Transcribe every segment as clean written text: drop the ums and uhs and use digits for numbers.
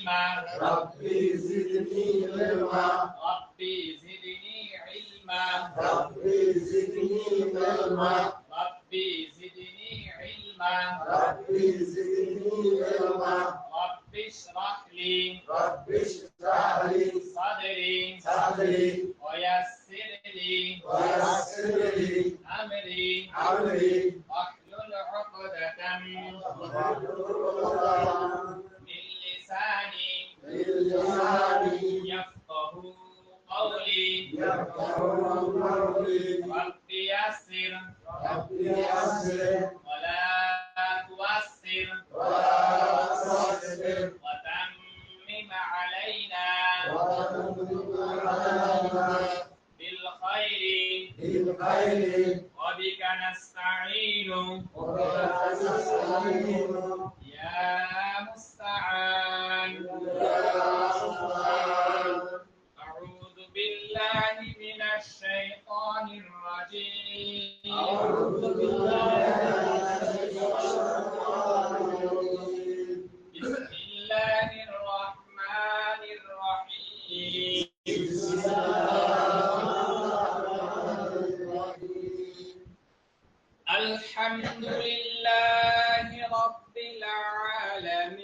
علما ربي زدني علما ربي زدني علما ربي زدني علما ربي زدني علما ربي زدني علما رب اشرح لي ربي اشرح لي صدري صدري ويسر لي أمري واحلل عقدة من لساني يفقه قولي رب يسر ولا توسر وتمم علينا بالخير وبك نستعين يا مستعان أعوذ بالله من الشيطان الرجيم بسم الله الرحمن الرحيم الحمد لله رب العالمين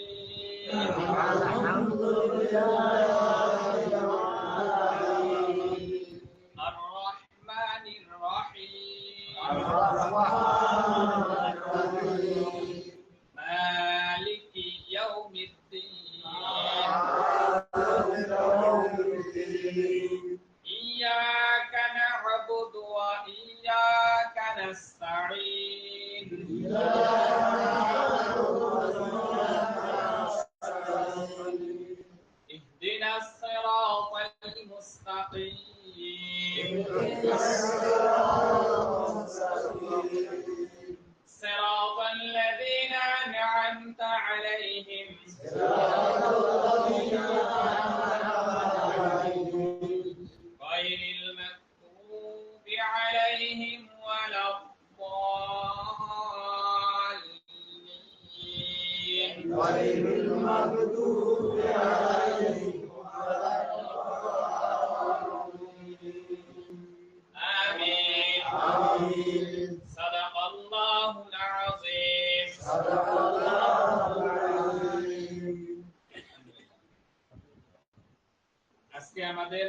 الرحمن الرحيم مالك يوم الدين إياك نعبد وإياك نستعين اهدنا الصراط المستقيم صراط الذين أنعمت عليهم غير المغضوب عليهم ولا آمين صدق الله العظيم আজকে আমাদের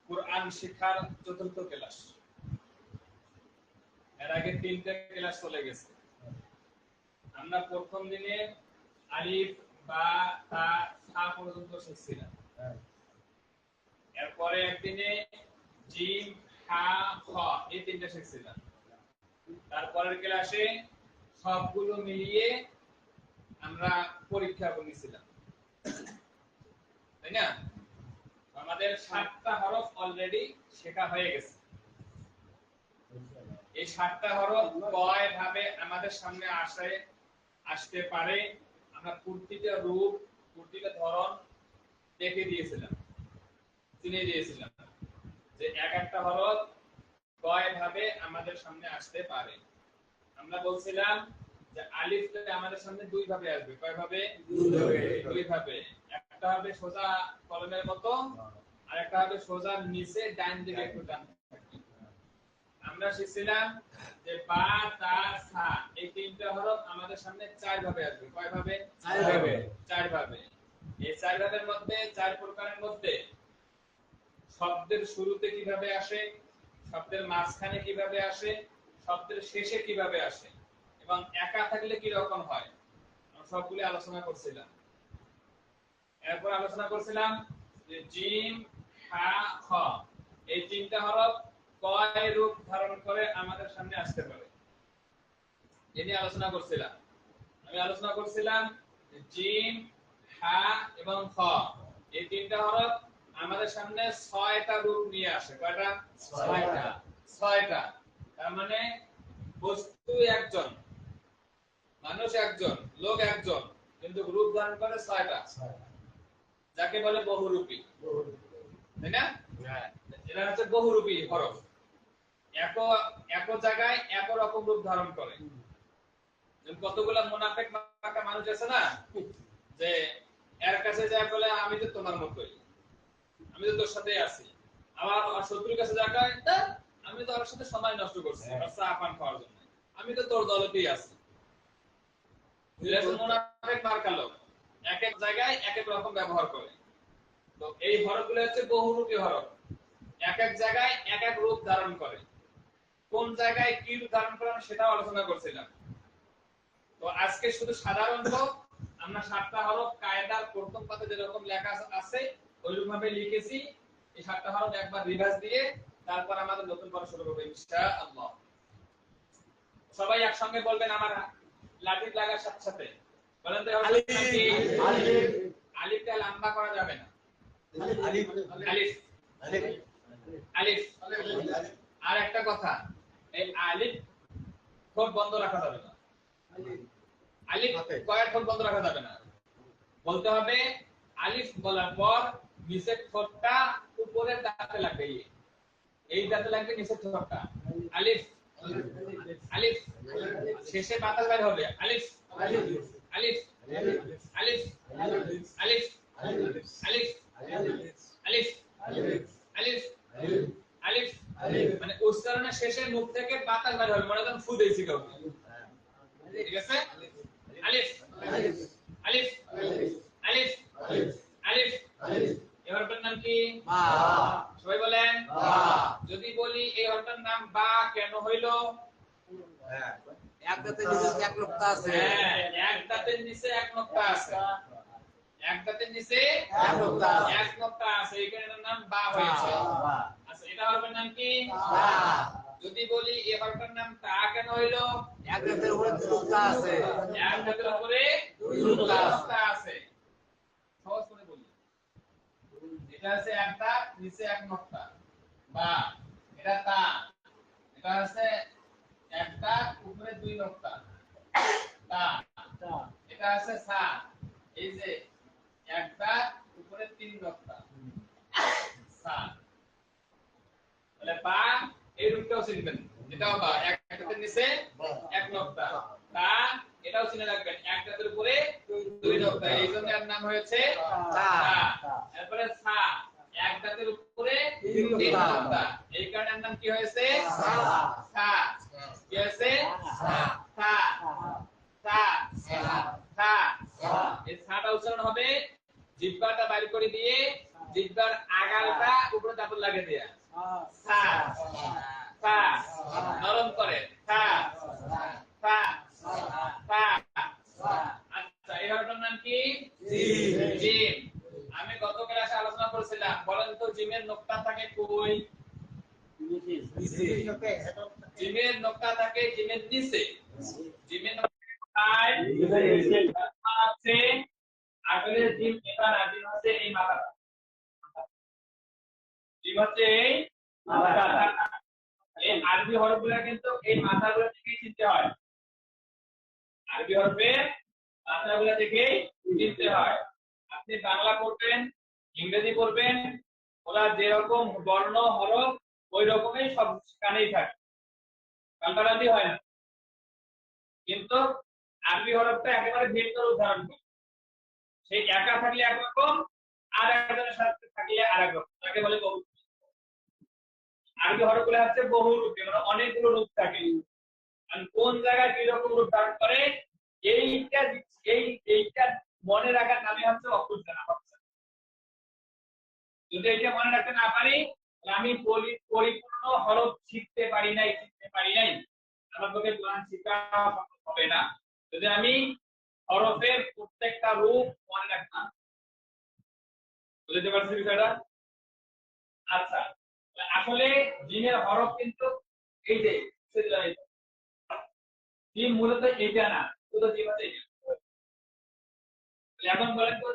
কোরআন শিক্ষার চতুর্থ ক্লাস। এর আগে তিনটা ক্লাস চলে গেছে। আমরা প্রথম দিনে আলিফ বা তা সা পর্যন্ত শিখছিলাম। এরপরে একদিনে জিম হা খ এই তিনটা শিখছিলাম। তারপরের ক্লাসে সবগুলো মিলিয়ে আমরা পরীক্ষা করেছিলাম, তাই না? আমাদের 7টা হরফ অলরেডি শেখা হয়ে গেছে। এই 7টা হরফ কয় ভাবে আমাদের সামনে আসতে পারে আমরা প্রতিটা রূপ, প্রতিটা ধরন দেখে দিয়েছিলাম, চিনে দিয়েছিলাম যে এক একটা হরফ কয় ভাবে আমাদের সামনে আসতে পারে। আমরা বলছিলাম যে আলিফটা আমাদের সামনে দুই ভাবে আসবে। কয় ভাবে? দুই ভাবে। একটা হবে সোজা কলমের মতো, আর একটা হবে সোজা নিচে ডান দিকে একটু টান থাকবে। আমরা শিখছিলাম যে বা তা সা এই তিনটা হরফ আমাদের সামনে চার ভাবে আসবে। কয় ভাবে? চার ভাবে। এই চার ভাবের মধ্যে, চার প্রকারের মধ্যে শব্দের শুরুতে কিভাবে আসে, শব্দের মাঝখানে কিভাবে আসে, শব্দের শেষে কিভাবে আসে এবং একা থাকলে কি রকম হয়, আমরা সবগুলো আলোচনা করছিলাম। এরপর আলোচনা করছিলাম যে জিম হা খ এই তিনটা হরফ কয় রূপ ধারণ করে আমাদের সামনে আসতে পারে, এ নিয়ে আলোচনা করছিলাম। আমি আলোচনা করছিলাম যে জিম হা এবং খ এই তিনটা হরফ আমাদের সামনে 6টা রূপ নিয়ে আসে। কয়টা? 6টা। তার মানে বস্তু একজন, মানুষ একজন, লোক একজন, কিন্তু রূপ ধারণ করে 6টা, যাকে বলে বহুরূপী, তাই না? এরা হচ্ছে বহুরূপী হরফ। এক জায়গায় এক রকম রূপ ধারণ করে। কতগুলা মুনাফিক মার্কা মানুষ আছে না, যে এর কাছে যায় বলে আমি তো তোমার মতোই, আমি তো তোর সাথেই আছি। আবার শত্রুর কাছে যা কয়, "তা, আমি তো ওর সাথে সময় নষ্ট করছি আর চা পান খাওয়ার জন্য, আমি তো তোর দলতেই আছি।" মুনাফিক মার্কা লোক এক এক জায়গায় এক এক রকম ব্যবহার করে। তো এই হরফগুলো হচ্ছে বহুরূপী হরফ, এক এক জায়গায় এক এক রূপ ধারণ করে। কোন জায়গায় কি রূপ ধারণ করে আমি সেটাও আলোচনা করছিলাম। তো আজকে শুধু সাধারণত আমরা 7টা হরফ কায়দার প্রথম পাতে যেরকম লেখা আছে ওইরকম ভাবে লিখেছি। এই 7টা হরফ একবার রিভাইজ দিয়ে তারপর আমাদের নতুন পড়া শুরু করব ইনশাআল্লাহ। সবাই একসঙ্গে বলবেন আমার লাঠি লাগার সাথে সাথে। বলেন তো আলিফ আলিফ। আলিফটা লম্বা করা যাবে না। আলিফ আলিফ আলিফ আলিফ। আর একটা কথা, এই আলিফ ঠোঁট বন্ধ রাখা যাবে না। আলিফ কয়েক ঠোঁট বন্ধ রাখা যাবে না। বলতে হবে আলিফ বলার পর নিচের ঠোঁটটা উপরের দাঁতে লাগবে, এই দাঁতে লাগবে নিচের ঠোঁটটা। আলিফ আলিফ। শেষে বাতাস বাইরে হবে। আলিফ আলিফ আলিফ আলিফ আলিফ আলিফ আলিফ আলিফ। মানে উচ্চারণের শেষে মুখ থেকে বাতাস বাইরে হবে, মনে করেন ফু দিয়েছি কাউকে। ঠিক আছে? আলিফ আলিফ আলিফ আলিফ। এই হরফটার নাম কি? বা। সবাই বলেন বা। যদি বলি এই হরফটার নাম বা কেন হইলো? এক দাঁতের নিচে এক নোক্তা আছে। হ্যাঁ, এক দাঁতের নিচে এক নোক্তা আছে। এক দাঁতের নিচে এক নোক্তা আছে। এক নোক্তা আছে, এই কারণে এটার নাম বা হয়েছে। বা। আচ্ছা, এটা হরফের নাম কি? বা। যদি বলি এই হরফটার নাম তা কেন হইলো? এক দাঁতের উপরে দুই নোক্তা আছে। এক দাঁতের উপরে দুই দুই নোক্তা আছে। নোক্তা আছে। সহজ করে বলি, এটা হচ্ছে এক দাঁত নিচে এক নোক্তা বা। এটা তা, এটা হচ্ছে এক দাঁত উপরে দুই নোক্তা তা। এটা আছে সা, এই যে এক দাঁত উপরে তিন নোক্তা সা। তাহলে বা এই রূপটাও চিনবেন, এটাও বা এক দাঁতের নিচে এক নোক্তা। তা এটাও চিনে রাখবেন, এক দাঁতের উপরে দুই নোক্তা, এই জন্য এর নাম হয়েছে তা। তারপরে সা এক দাঁতের উপরে তিন নোক্তা, এই কারণে এর নাম কি হয়েছে? সা। কি হয়েছে? সা সা সা। এই সাটা উচ্চারণ হবে জিহ্বাটা বাইর করে দিয়ে জিহ্বার আগালটা উপরে দাঁত লাগিয়ে দেয়া। সা সা নরম করে সা সা সা। আচ্ছা, এই হরফটার নাম কি? জিম। জিম। আমি গত ক্লাসে আলোচনা করেছিলাম, বলেন তো জিমের নোক্তা থাকে কই? জিমের নোক্তা থাকে জিমের নিচে। জিমের নোক্তায় আছে আসলে জিম এটা না, জিম হচ্ছে এই মাথাটা। জিম হচ্ছে এই মাথাটা। এই আরবি হরফগুলো কিন্তু এই মাথাগুলো থেকেই চিনতে হয়। আরবি হরফের মাথাগুলো থেকেই চিনতে হয়। আপনি বাংলা পড়বেন, ইংরেজি পড়বেন, ওরা যেরকম বর্ণ হরফ ওই রকমই সব কানেই থাকে, পাল্টাপাল্টি হয় না। কিন্তু আরবি হরফটা একেবারে ভিন্ন রূপ ধারণ করে। সেই একা থাকলে একরকম, আর একজনের সাথে থাকলে আরেক রকম, তাকে বলে বহুরূপী। আরবি হরফগুলো হচ্ছে বহুরূপী, মানে অনেকগুলো রূপ থাকে। আর কোন জায়গায় কি রকম রূপ ধারণ করে এইটা এইটা মনে রাখার নামে হচ্ছে অক্ষরজানা। যদি এটা মনে রাখতে না পারি তাহলে আমি পরিপূর্ণ হরফ শিখতে পারি নাই আমার পক্ষে কোরআন শিক্ষা সম্ভব হবে না যদি আমি হরফের প্রত্যেকটা রূপ মনে রাখতাম। বুঝতে পারছি বিষয়টা? আচ্ছা, আসলে জিমের হরফ কিন্তু এই যে জিম মূলত এটা না, শুধু জিম আছে এটা। এখন বলেন তো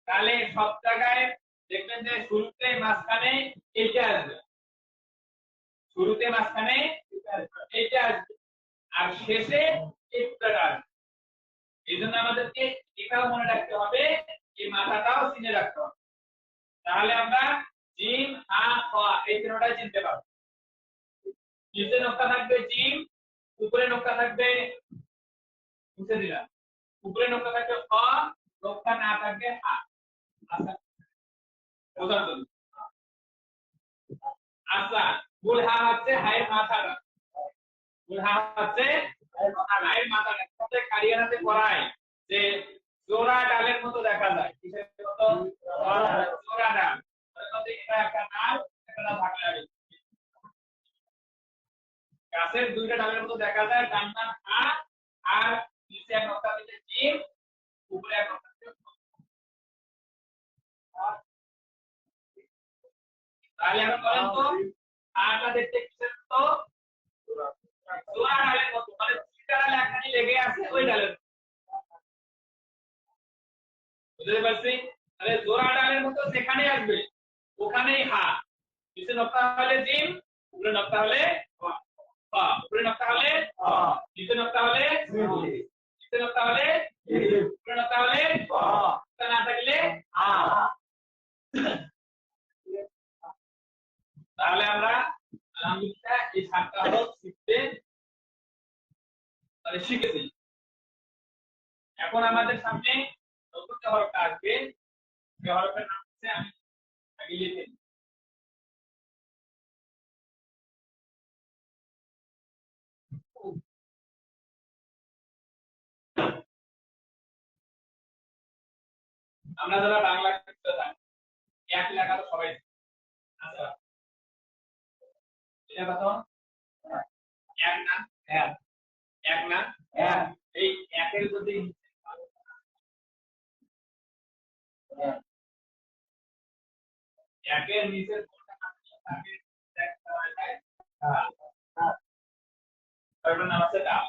তাহলে সব জায়গায় দেখবেন যে শুরুতে মাঝখানে এইটা আসবে, শুরুতে মাঝখানে এইটা আসবে, আর শেষে এইটা আসবে। এই জন্য আমাদেরকে এটাও মনে রাখতে হবে, এই মাথাটাও চিনে রাখতে হবে। তাহলে আমরা জিম হা খ এই তিনটাই চিনতে পারবো। নিচে নোক্তা থাকবে জিম, উপরে নোক্তা থাকবে মুছে দিলাম উপরে নোকটা থাকবে অ, নোকটা না থাকবে আ। আচ্ছা উদাহরণ দিই। আচ্ছা মূল হা হচ্ছে হায়ের মাথাটা, মূল হা হচ্ছে হায়ের মাথাটা। সাথে কারিয়ানাতে পড়ায় যে জোড়া ডালের মতো দেখা যায়, কিসের মতো? জোড়া ডাল। এটা একটা ডাল, একটা ডাল ভাগ লাগে। গাছের দুইটা ডালের মতো দেখা যায়, ডান ডান আ, আর নিচে এক নকশা দিতে জিম, উপরে এক নকশা দিতে প। তাহলে এখন বলেন তো আটা দেখতে কিসের মতো? জোড়া ডালের মতো, মানে দুইটা ডাল একখানে লেগে আছে ওই ডালের মতো। বুঝতে পারছি? তাহলে জোড়া ডালের মতো যেখানে আসবে ওখানেই হা, নিচে নকশা হলে জিম, উপরে নকশা হলে প। উপরে নকশা হলে প, নিচে নকশা হলে নিচে নকশা হলে উপরে নকশা হলে প, না থাকলে আ। তাহলে আমরা আলহামদুলিল্লাহ এই 7টা হরফ শিখতে শিখেছি। এখন আমাদের সামনে নতুন যে হরফটা আসবে, সেই হরফের নাম হচ্ছে, আমি আগে লিখে দিই। আমরা যারা বাংলা শিখতে জানি এক লেখা তো সবাই জানি। আচ্ছা এটা কত? এক না? এক না? এই একের যদি একের নিচের কোনটা থাকে একটা হয়ে যায় ওটার নাম আছে ডাল।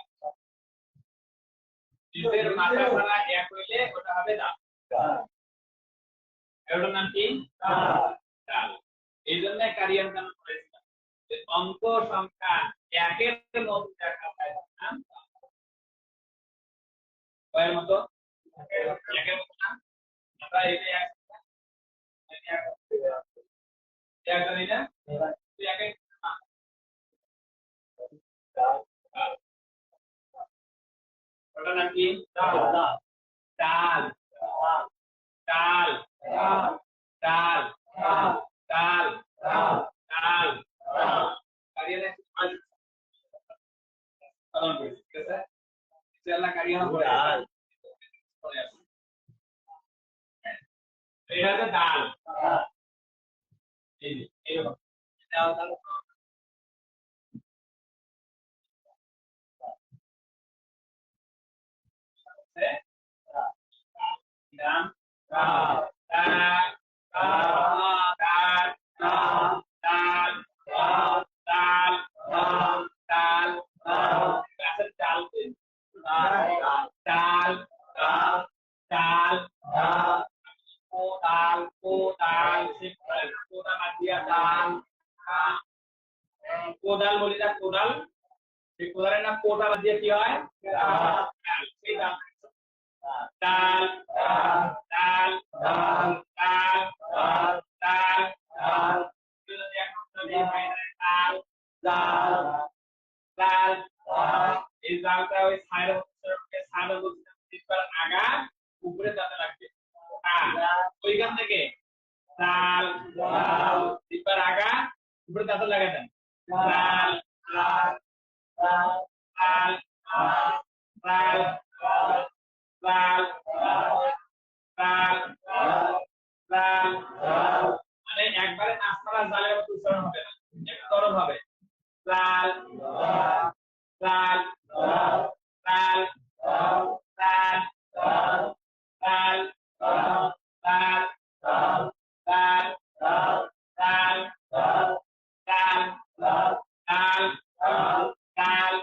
নিচের মাথা ছাড়া এক হইলে ওটা হবে ডাল। ওটার নাম কি? ডাল। এই জন্য কারিয়ান নাম করেছিলাম যে অঙ্ক সংখ্যা একের মতো দেখা যায় না, কয়ের মতো? একের মতো না। আমরা এটা এক জানি না, একের ওটার নাম কি? ডাল। ডাল ডাল ডাল ডাল ডাল। কারিয়ানে পালন করেছি, ঠিক আছে? ইনশাআল্লাহ কারিয়ানা পড়ে এটা হচ্ছে ডাল। এই যে এরকম ডাল ডাল হচ্ছে ডাল ডাল ডাল ডাল ডাল ডাল ডাল গাছের ডাল ডাল ডাল কোদাল কোদাল কোদাল দিয়া ডাল কোদাল বলি না, কোদাল সেই কোদালের নাম কোদাল দিয়ে কি হয়? সেই ডাল ডাল ডাল ডাল ডাল ডাল ডাল ডাল ডাল। এই ডালটা ওই আগা উপরে দাঁতে লাগবে, ওইখান থেকে ডাল দিবার আগা উপরে দাঁতে লাগা দেন। ডাল ডাল ডাল ডাল ডাল ডাল ডাল। মানে একবারে নাস্তারা জালের মতো উচ্চারণ হবে না, একটু গরম হবে। ডাল ডাল ডাল ডাল ডাল ডাল ডাল ডাল ডাল ডাল ডাল ডাল ডাল ডাল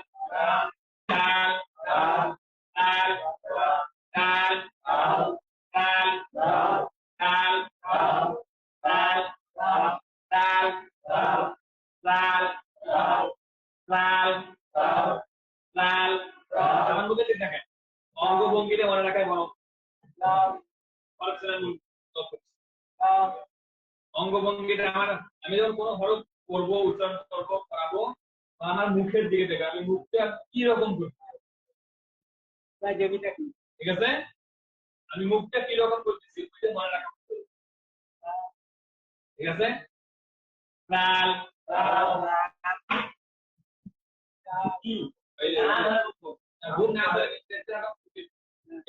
ডাল ডাল ডাল ডাল লাল লাল লাল। আমার মধ্যে ঠিক দেখেন অঙ্গভঙ্গিতে মনে রাখাই বড় অঙ্গভঙ্গিটা আমার, আমি যখন কোনো হরফ করবো উচ্চারণ করবো করাবো আমার মুখের দিকে দেখে আমি মুখটা কি রকম করবো, ঠিক আছে, আমি মুখটা কি রকম করতেছি ওইটা মনে রাখা, ঠিক আছে। লাল কি এই যে গুণ না ধরে চেষ্টা রাখা উচিত।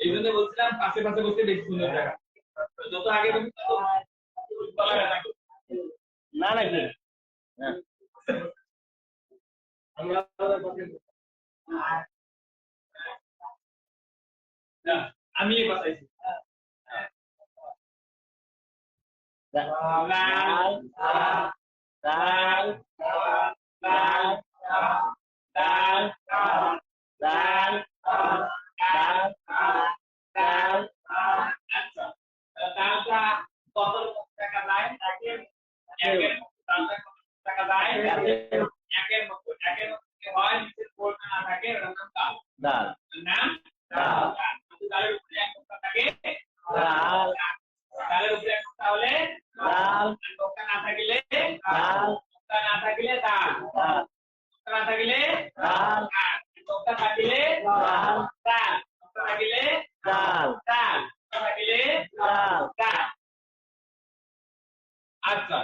এই জন্য বলছিলাম পাশে পাশে বসে বেশি সুন্দর দেখা, যত আগে বসে তত ভালো লাগে। না নাকি না, আমি এই বাসাইছি লাল লাল লাল লাল লাল লাল লাল লাল আচ্ছা, দালটা কত টাকা যায়? একের দালটা কত টাকা যায়? একের মতো হয় নিচের বোর্ডটা না থাকে ওটার নাম দাল। লাল নাম দাল। দালের উপরে এক টুকরা থাকে লাল দালের উপরে এক টুকরা হলে লাল টুকরা না থাকলে লাল টুকরা না থাকলে দাল, লাল টুকরা না থাকলে লাল টুকরা থাকিলে লাল দাল, টুকরা থাকিলে লাল দাল, টুকরা থাকিলে লাল দাল। আচ্ছা,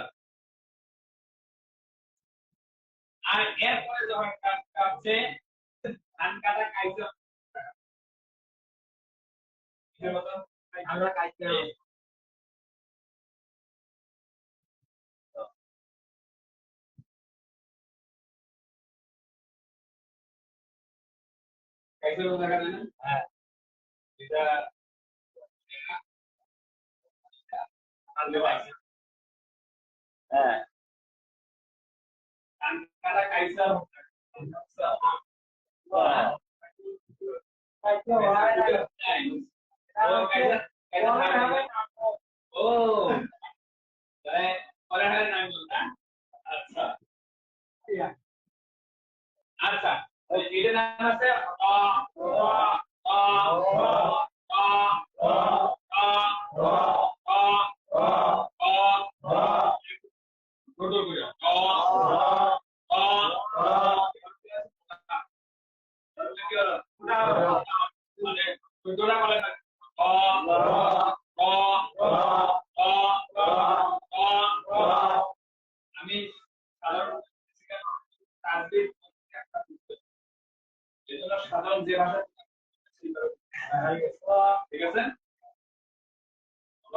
আর এরপরে যখন কাজটা হচ্ছে ধান কাটা কাইজা এর মতো আমরা কাইতে কাইজা মতো দেখা যায় না? হ্যাঁ এটা হ্যাঁ ধান কাটা কাইজা কাইতে হয় ও তাহলে পরের হারের নাম বল না। আচ্ছা আচ্ছা, ওই এটার নাম আছে অ অ অ অ অ অ অ ছোট করে অ অ কি হলো মানে ছোটরা বলে না অ অ অ অ আমি সাধারণ তাসবিহ এজন্য সাধারণ যে ভাষা ঠিক আছে, র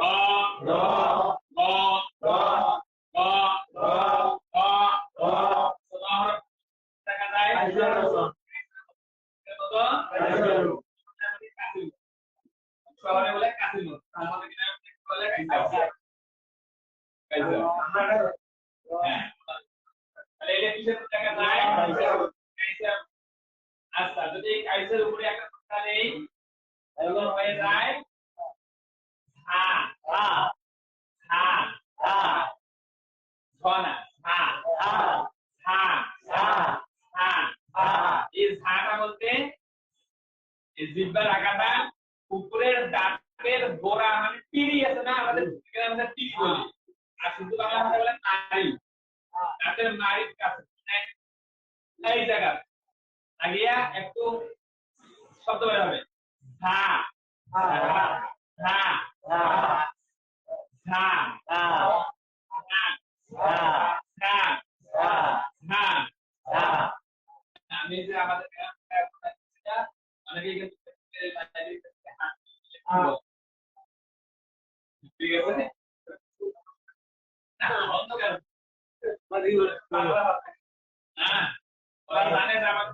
র র র র র র দেখা যায় শহরে বলে কাসিনো, আমাদের গ্রামে বলে কাইসা। হ্যাঁ, তাহলে এটা কিসের দেখা যায়? কাইসা। আচ্ছা, যদি কাইসের উপরে একটা কথা নেই তাহলে হয়ে যায় হা হা হা হা ছনা হা হা হা হা হা হা এই ঝাটা বলতে এই জিহ্বার আগাটা উপরের দাঁতের গোড়া মানে পিড়ি আছে না, আমাদের এখানে আমরা পিড়ি বলি, আর শুধু বাংলা ভাষায় বলে নাড়ি, দাঁতের নাড়ির কাছে এই জায়গা লাগিয়া একটু শব্দ বের হবে হা হা হা হা হা হা হা হা হা। হা আমি যে আমাদের অনেকে ঠিক আছে না অন্ধকার হ্যাঁ ওরা জানে যে আমার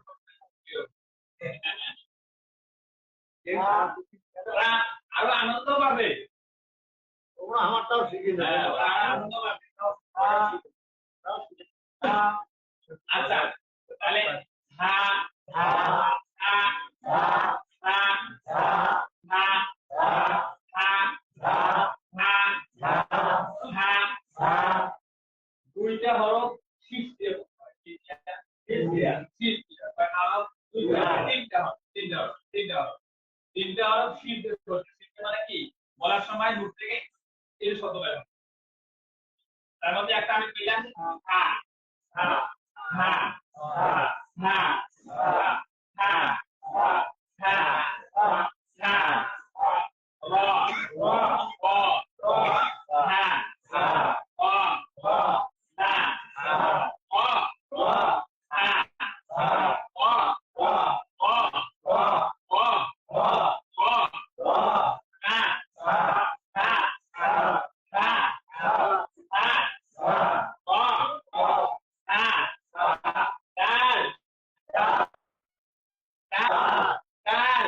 ওরা আরো আনন্দ পাবে, তোমরা আমারটাও শিখে হ্যাঁ, যাবে ওরা আনন্দ পাবে। আচ্ছা তাহলে হা হা হা হা হা হা হা হা হা হা দুইটা হরফ শীষ দিয়ে তিনটা হরফ শীষ দিয়ে মানে কি বলার সময় মুখ থেকে এই শব্দ বের হয়। তার মধ্যে একটা আমি পেলাম হা হা হা হা হা হা হা হা হা ডাল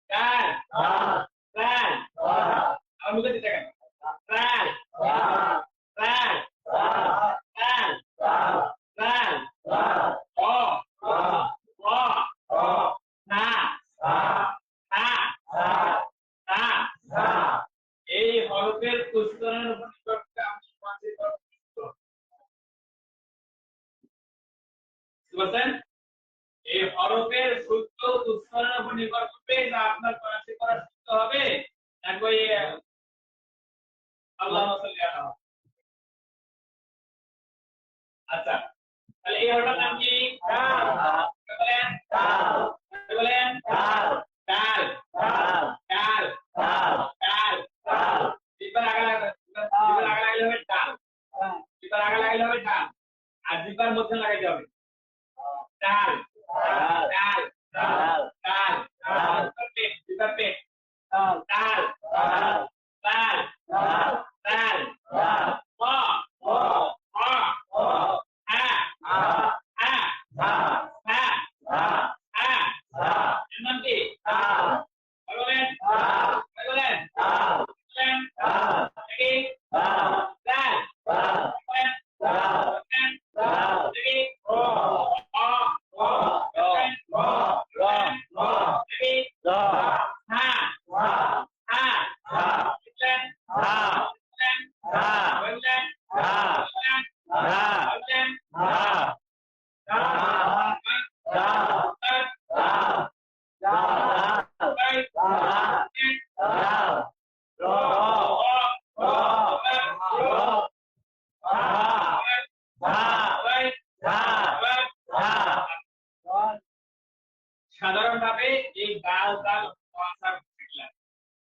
ডাল ডাল আমার মুখে দিতে কেন ডাল ডাল ডাল ডাল ও ও না না না এই হরফের উচ্চারণের উপর নির্ভর করে আমি সমাসের বুঝছেন এই হরফের সূত্র উচ্চারণের উপর নির্ভর করবে যে আপনার সমাসে করা সূত্র হবে নাকি ওই আল্লাহুম্মা সাল্লি আলা আচ্ছা তাহলে এই হরফটার নাম কি ডাল বলেন বলেন ডাল ডাল ডাল ডাল জিব্বার আগা লাগাইলে হবে ডাল জিব্বার আগা লাগাইলে হবে ডাল আর জিব্বার মধ্যে লাগাইতে হবে ডাল ডাল ডাল ডাল পেট জিব্বার পেট ডাল ডাল ডাল ও ও হা হা হা হা এর নাম কি বলেন বলেন বলেন দেখি ডাল বলেন বলেন দেখি ও ও বলেন দেখি হা হা বলেন বলেন সাধারণভাবে এই ডাল ডাল শিখলাম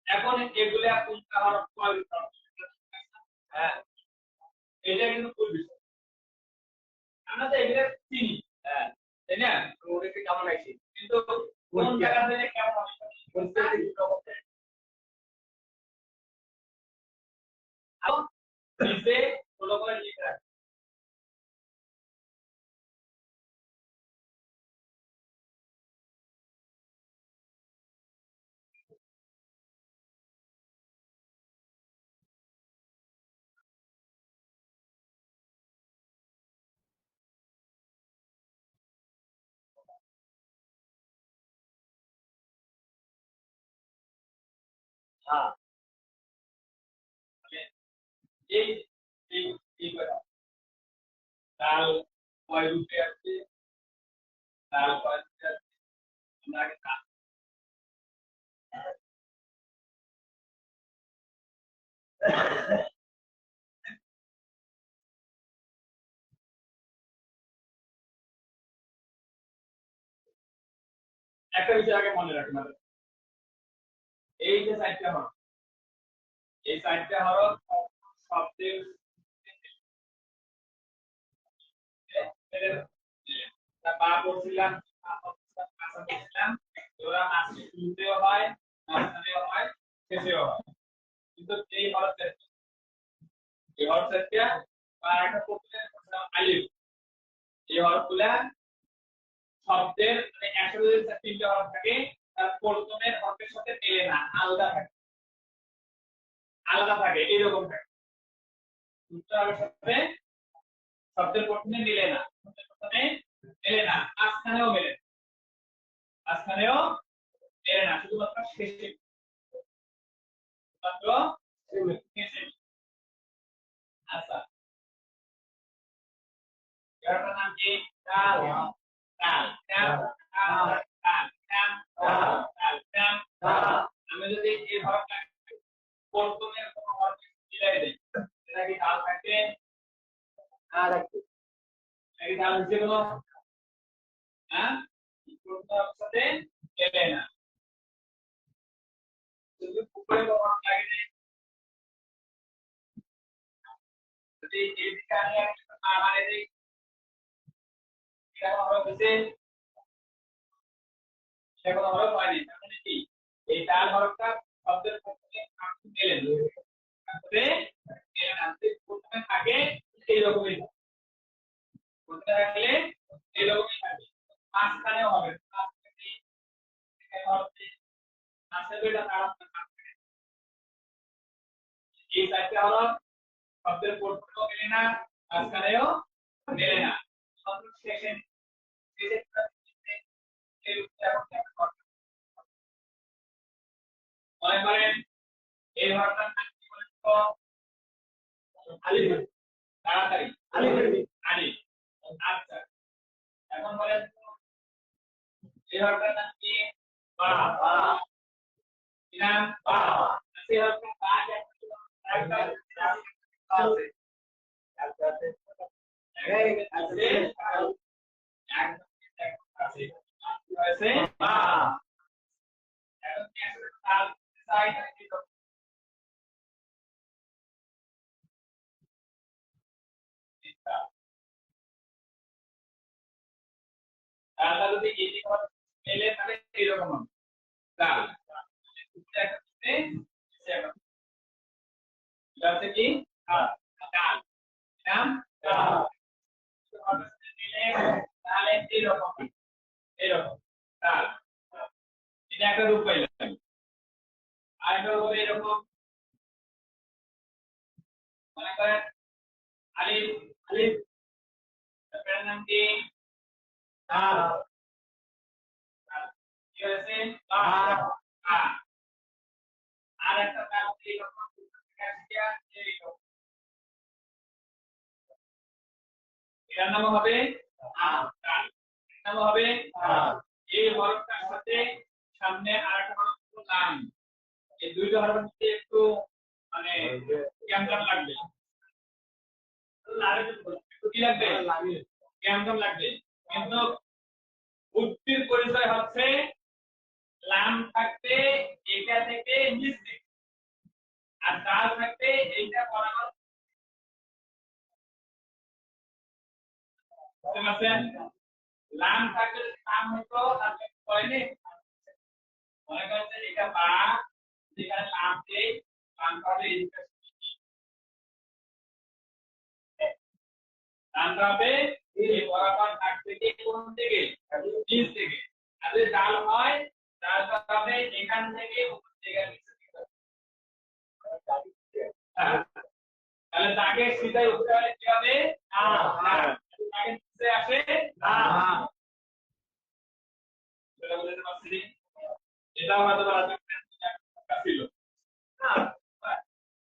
এখন এগুলা কোনটা হরফ হ্যাঁ এটা কিন্তু ভুল বিষয় আমরা তো এগুলা চিনি হ্যাঁ তাই না ওদেরকে কেমন লাগছে কিন্তু কোন জায়গা থেকে কেমন হবে নিচে ফলো করে লিখে রাখ এই এই এই করা ডাল কয় রূপে আছে ডাল কয় রূপে আছে আমরা আগে একটা বিষয় আগে মনে রাখবেন এই যে চারটা হরফ এই চারটা হরফ শব্দের বা পড়ছিলাম ওরা মাঝে শুরুতেও হয় মাঝখানেও হয় শেষেও হয় কিন্তু এই হরফটা বা একটা পড়তে আলিফ এই হরফগুলা শব্দের মানে একসাথে যদি তিনটা হরফ থাকে তার প্রথমের হরফের সাথে মেলে না আলাদা থাকে এরকম থাকে দুটো হরফের সাথে শব্দের প্রথমে মিলে না প্রথমে মেলে না মাঝখানেও মেলে না শুধুমাত্র শেষে মাত্র শেষে আচ্ছা এটার নাম কি ডাল ডাল ডাল ডাল ডাল ডাল ডাল ডাল আমি যদি এই হরফটা প্রথমে কোনো হরফ মিলাই দেই এটা কি ডাল থাকবে আর এই ডাল হচ্ছে কোনো হ্যাঁ প্রথম সাথে মেলে না যদি উপরে হরফ লাগে যদি এই দিকে আমি একটা মানে দেই এটা হরফ হচ্ছে সেগুলো হরফ হয়নি মানে কি এই ডাল হরফটা শব্দের প্রথমে মেলে তারপরে মেলে না প্রথমে থাকে এইরকমই প্রথমে থাকলে এইরকমই থাকে মাঝখানেও হবে মাঝে দুইটা তার আপনার থাকবে। এই চারটা হলো শব্দের পূর্ণ মিলে না, মাঝখানেও মেলে না, শব্দ শেষে শেষে এই উচ্চারণটা করতে মনে করেন এই ভার্বটার নাম কি বলেন তো? আলিফ। তাড়াতাড়ি আলিফ। আলিফ। আচ্ছা, এখন বলেন তো এই ভার্বটার নাম কি? বা। কি নাম? বা। সেই ভার্বটা বা একটা আছে। এই আছে আছে আছে বা। এখন কি আসলে তাল সাইড কি তো তাহলে যদি এই দিকে মেলে তাহলে এরকম হবে তাল এটা কি তাল নাম তাল মিলে তাহলে এরকম এরকম তাল এটা একটা রূপ পাইলাম আর একটা হবে এরকম মনে করেন আলিফ আলিফ তার নাম কি তাল কি হয়েছে তা আ আর একটা তাল এরকম এরকম এর নাম হবে আ তাল এর নাম হবে এই হরফটার সাথে সামনে আরেকটা হরফ লাম এই দুইটা হরফের মধ্যে একটু মানে কেমন লাগবে একটু কি লাগবে কেমন লাগবে কিন্তু উক্তির পরিচয় হচ্ছে লাম থাকবে এটা থেকে নিচ দিকে আর দাল থাকবে এইটা বরাবর বুঝতে পারছেন লাম থাকলে লাম হতো তাহলে পড়েনি মনে করেন এটা বা যেখানে লাম দেই লাম পাবে লামটা হবে এই বরাবর থাক থেকে কোন থেকে নিচ থেকে আর যদি ডাল হয় ডালটা হবে এখান থেকে উপর থেকে নিচে দিকে হ্যাঁ, তাহলে তাকে সিধাই উঠতে হলে কি হবে তাকে নিচে আসে সেটা বলতে পারছি এটা হয়তো ছিল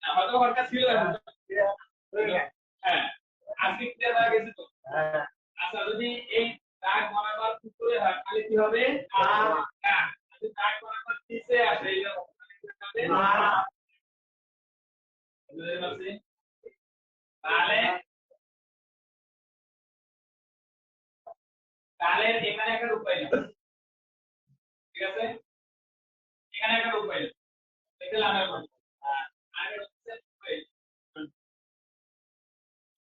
হয়তো ওর ছিল হ্যাঁ আজকে কি দেখা গেছে তো আচ্ছা যদি এই দাগ বরাবর উপরে হয় তাহলে কি হবে যদি দাগ বরাবর নিচে আসে এইরকম তাহলে কি হবে বুঝতে পারছি তাহলে তাহলে এখানে একটা রূপ পাইলাম ঠিক আছে এখানে একটা রূপ পাইলাম দেখলাম এখন আর এটা হচ্ছে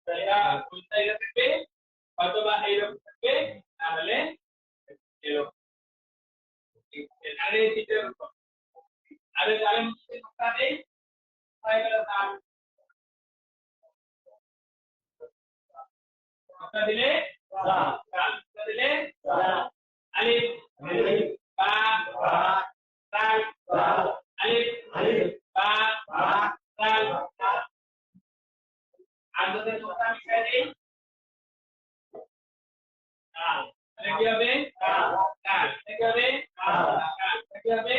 এটা কোন জায়গা থেকে অথবা এইরকম থেকে তাহলে এরকম আরে দ্বিতীয় রূপ আরে তাহলে মুখে নোকতা দেই হয়ে গেল তার নোকতা দিলে নোকতা দিলে আলিফ বা তাল আলিফ বা তাল আর যদি নোকতা মিশাই দেই তাহলে কি হবে তাল কি হবে কি হবে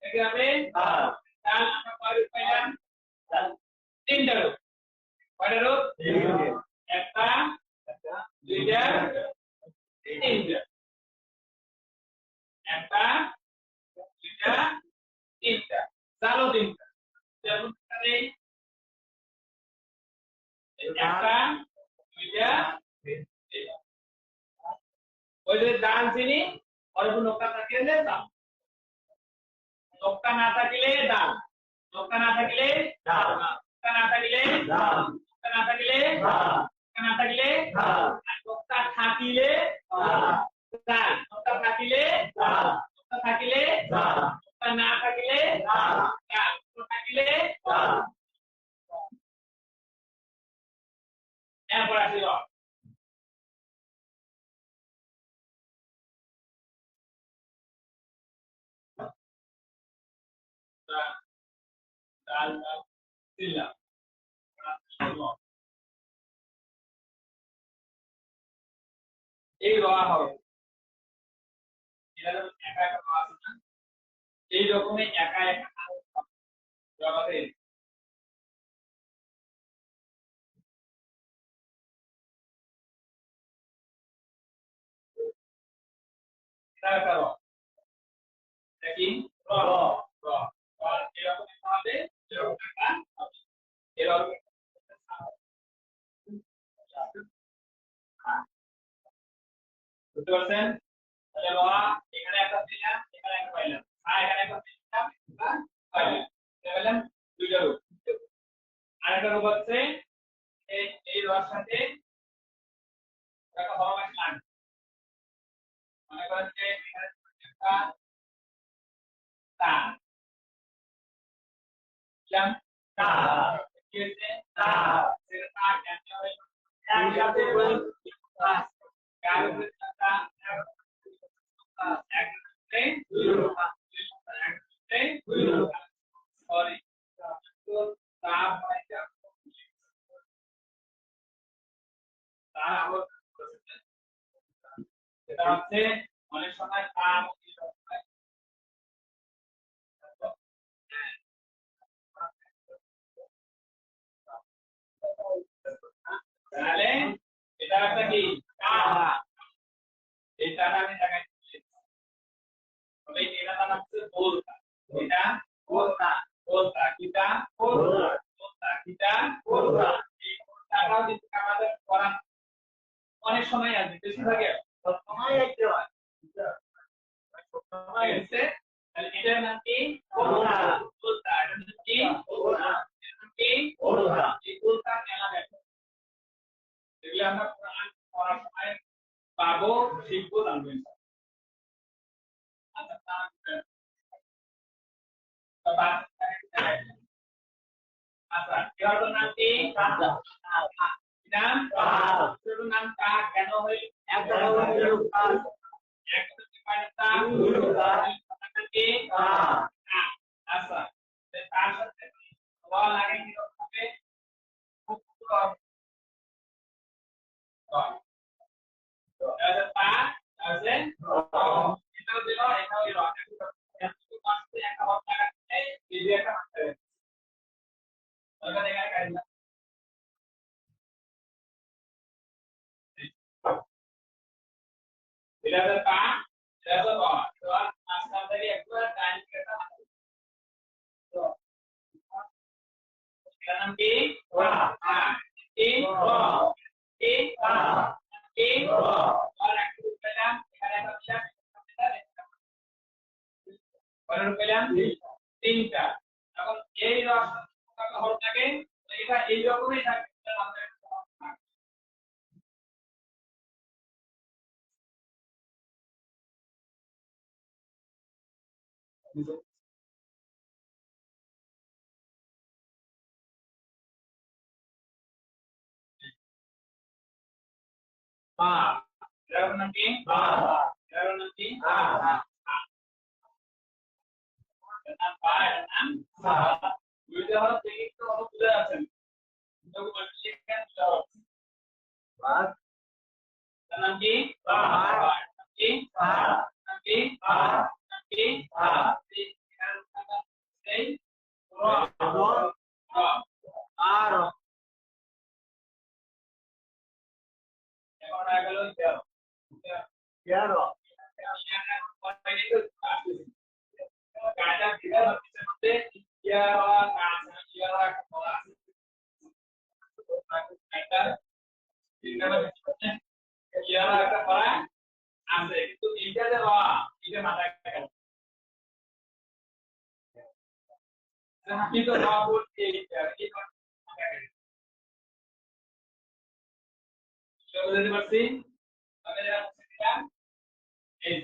কি হবে তাল আমরা কয় রূপ পাইলাম তিনটা রূপ কয়টা রূপ একটা দুইটা তিনটা একটা দুইটা তিনটা চালো তিনটা যেমন নেই একটা দুইটা তিনটা ওই যে ডাল চিনি और वो नोका থাকিলে দাল নক্তা না থাকিলে দাল নক্তা না থাকিলে দাল নক্তা না থাকিলে দাল নক্তা না থাকিলে দাল নক্তা না থাকিলে দাল নক্তা থাকিলে দাল নক্তা থাকিলে দাল নক্তা থাকিলে দাল নক্তা না থাকিলে দাল দাল নক্তা থাকিলে দাল এরপর আসিল আমরা ডাল দিলাম এই রোয়া হবে এটা একা একা রোয়া আছে না এই রকমই একা একা জগতে একা একা রোয়া দেখি র র আর এরকম হবে এরকম একা হবে এরকম বুঝতে পারছেন তাহলে রোয়া এখানে একটা দিলাম এখানে একটা পাইলাম এখানে একটা দিলাম পাইলাম পেলাম দুইটা রূপ আরেকটা রূপ হচ্ছে এই রোয়ার সাথে একটা হরমাস লাগবে মনে করেন যে এখানে একটা তা দিলাম তা কি হচ্ছে তা সেটা তা কেন হয় একসাথে বল কারণ তা একসাথে দুই রূপ একসাথে দুই রূপ সরি তো তা পাইটা তা আবার এটা হচ্ছে অনেক সময় তা তাহলে এটা একটা কি এটা আমি দেখাচ্ছি তবে এটা নাম হচ্ছে বলতা এটা বলতা বলতা কিটা বলতা বলতা কিটা বলতা এই বলতাটাও কিন্তু আমাদের পড়া অনেক সময় আসবে বেশিরভাগই সময় আসতে হয় সময় আসছে তাহলে এটার নাম কি বলতা বলতা এটার নাম কি বলতা এটার নাম কি বলতা এই বলতা মেলা দেখো এগুলো আমরা কোরআন পড়ার সময় পাবো শিখবো জানবো আচ্ছা এর নাম কি নাম নাম কা কেন হই একদম কি আচ্ছা তার সাথে ওয়া লাগে কি হবে খুব তা আছে এটাও দিল এটাও দিল একটু পাশে একটা হট লাগা এই যে একটা আছে ওটা দেখা যায় না এটা তো তা এটা তো র তো আজকাল থেকে একটু টাইম কেটে তো এর নাম কি রা কি র কি রা কি র আর একটু পেলাম এখানে একটা বিষয় পেলাম তিনটা এখন এই রস হল থাকে এটা এই রকমই থাকে মা এর নাম কি মা এর নাম কি নাম পা এর নাম সা দুইটা হলো থেকে তো অত বুঝে আছেন তো বলছি কেন বাস এর নাম কি পা নাম কি পা নাম কি পা নাম কি পা এই র আর এখন আগে গেল 11 কাজা ভিড়া হচ্ছে মধ্যে ইয়ারা কাজা ইয়ারা করা একটা তিনটা হচ্ছে ইয়ারা একটা করা আছে কিন্তু এইটা যে র এটা মাথায় রাখবেন আমি তো র বলছি এইটা এই মাথায় রাখবেন চলো যেতে পারছি আমি যেটা বলছি দিলাম এই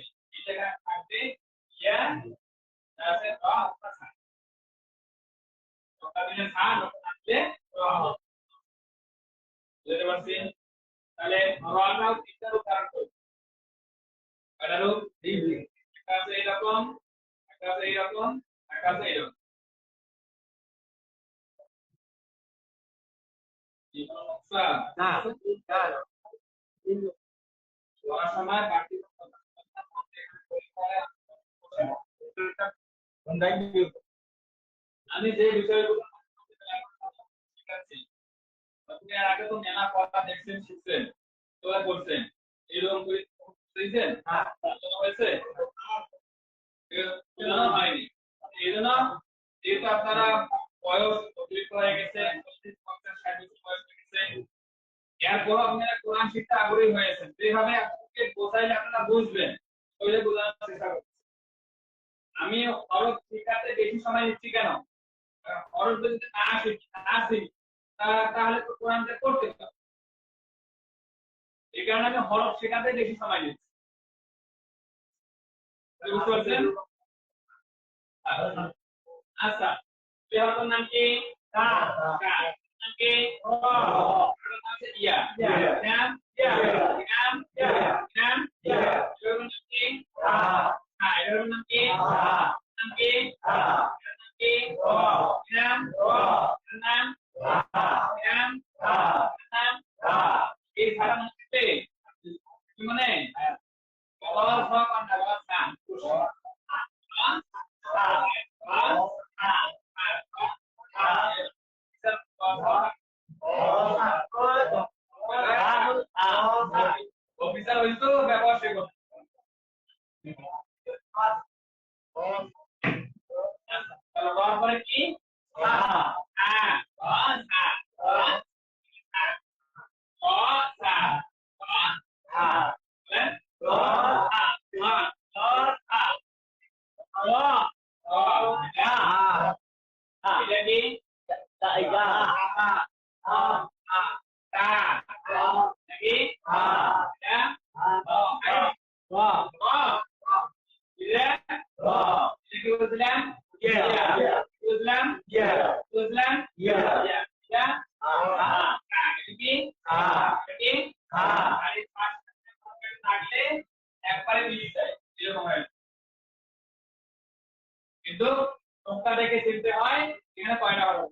জায়গা থাকবে ইয়া আছে র আছে তাহলে স্থান থাকলে বুঝতে পারছেন তাহলে রটাও তিনটা রূপ ধারণ করবে কয়টা রূপ একটা আছে এরকম একটা আছে এরকম একটা আছে এরকম কি কোনো সমস্যা? না পড়ার সময় বাড়তি আমি যে বিষয়গুলো শিখাচ্ছি আপনি এর আগে তো মেলা পড়া দেখছেন শিখছেন তোরা করছেন এরকম করে শিখছেন আলোচনা হয়েছে এজন্য হয়নি এই জন্য যেহেতু আপনারা বয়স অতিরিক্ত হয়ে গেছে 35-40-60 বছর বয়স হয়ে গেছে এরপর আপনারা কোরআন শিখতে আগ্রহী হয়েছেন যেভাবে আপনাকে বোঝাইলে আপনারা বুঝবেন ওইটা বোঝানোর চেষ্টা করছি আমি হরফ শেখাতে বেশি সময় নিচ্ছি কেন হরফ যদি না শিখি তাহলে তো কোরআনটা করতে পারবো এই কারণে আমি হরফ শেখাতে বেশি সময় নিচ্ছি বুঝতে পারছেন আচ্ছা এই হরফের নাম কি কা কা নাম কি র এর নাম হচ্ছে ইয়া নাম ইয়া নাম ইয়া নাম ইয়া এর নাম কি এর নাম কি নাম কি এর নাম কি নাম নাম নাম এই সারা মধ্যে কি মানে বলার সব আমরা বলার নাম অফিসার হইতো ব্যবহার সে করতে তারপরে কি কিন্তু নোকটা দেখে চিনতে হয় এখানে কয়টা হরফ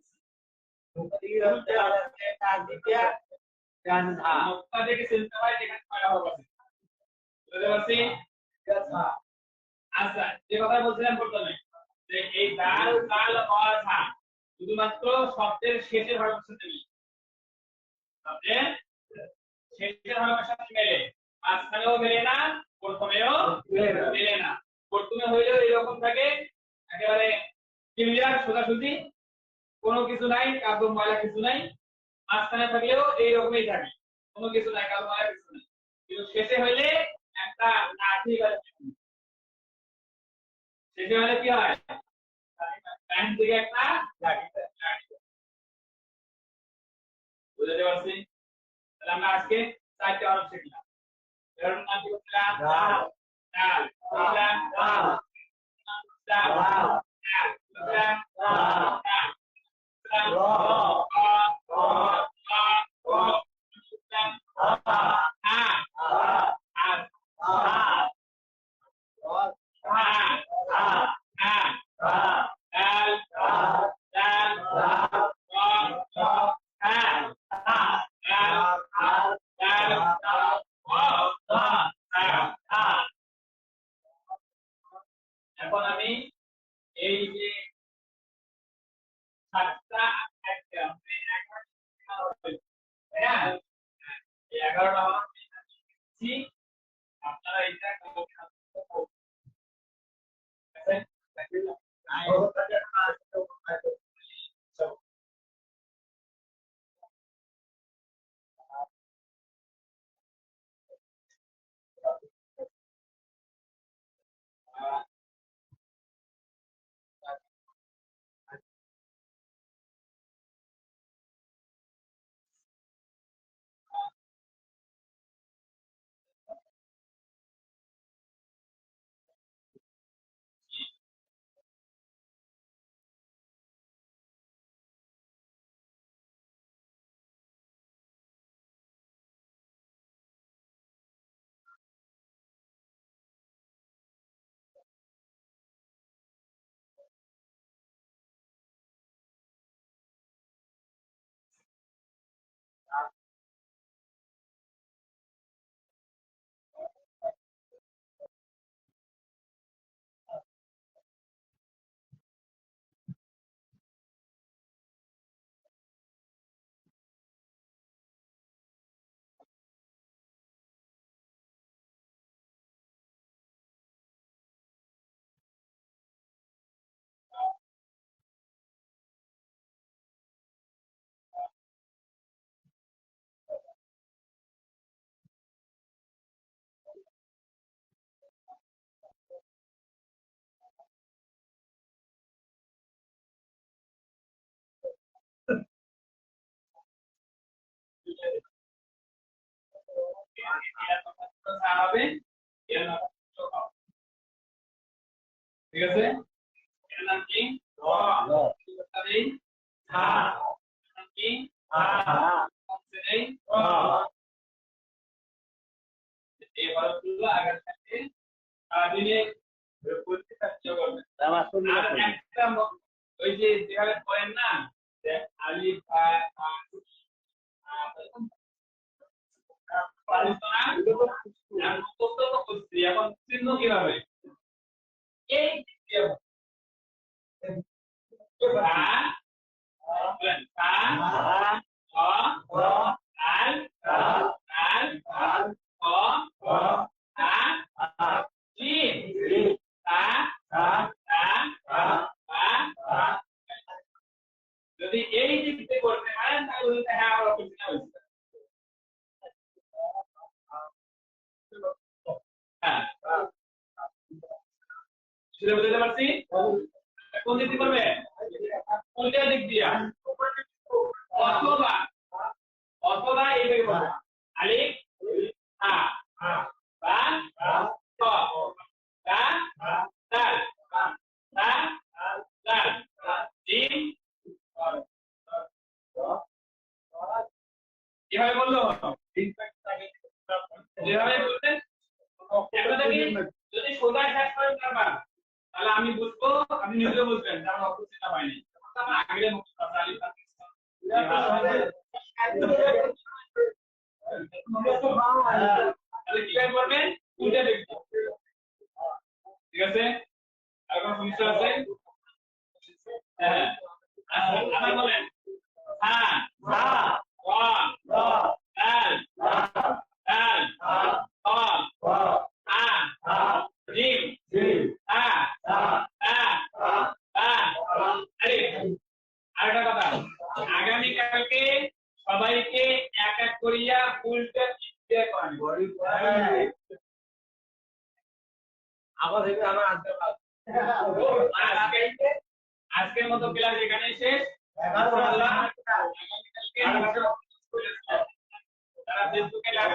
নোকটা দেখে চিনতে হয় এখানে কয়টা হরফ আছে বুঝতে পারছি আচ্ছা যে কথা বলছিলাম প্রথমে যে এই দাল কাল অথা শুধুমাত্র শব্দের শেষের হরফের সাথে মিলে শব্দের শেষের হরফের সাথে মেলে মাঝখানেও মেলে না প্রথমেও মেলে না প্রথমে হইলেও এরকম থাকে একেবারে ক্লিয়ার সোজাসুজি কোনো কিছু নাই কাদো ময়লা কিছু নাই মাঝখানে থাকলেও এইরকমই থাকে কোনো কিছু নাই কাদো ময়লা কিছু নাই কিন্তু শেষে হইলে একটা লাঠি বা শেষে হলে কি হয় ডান দিকে একটা লাঠি বুঝতে পারছি তাহলে আমরা আজকে 4টি হরফ শিখলাম এর নাম কি বলছিলাম দাল দাল বলছিলাম দাল দাল দাল দাল এখন আমি এই যে 7টা 11টা আপনারা এটা হবে ঠিক আছে এর নাম কি র নেই হা নাম কি হা নেই এই বারগুলো আগের সাথে সারাদিনে করতে সাহায্য করবে আর একটা ওই যে যেভাবে করেন না যে আলিফ বা এখন চিহ্ন কিভাবে এই যদি এই দিক থেকে করতে পারেন তাহলে হ্যাঁ আমরা হ্যাঁ সেটা বুঝতে পারছি কোন দিক দিয়ে করবে উল্টা দিক দিয়া অথবা অথবা এইভাবে করবে আলিফ হা বা ত তা দাল তা দাল জিম এভাবে বললো যেভাবে বলতেন যদি সোজা শেষ করেন তারপর তাহলে আমি বুঝবো আপনি নিজে বুঝবেন যে আমার অপরচিতা হয়নি আমরা আগে মুক্ত আলী তাহলে কিভাবে করবেন উল্টে দেখবো ঠিক আছে আর কোনো সমস্যা আছে হ্যাঁ আবার বলেন হ্যাঁ হা র দাল দাল ত জিম তা আরেকটা কথা আগামীকালকে সবাইকে এক এক করিয়া উল্টে চিঠি করান আবার থেকে আমার আনতে আজকের মতো ক্লাস এখানে শেষ তারা ফেসবুকে লাইভ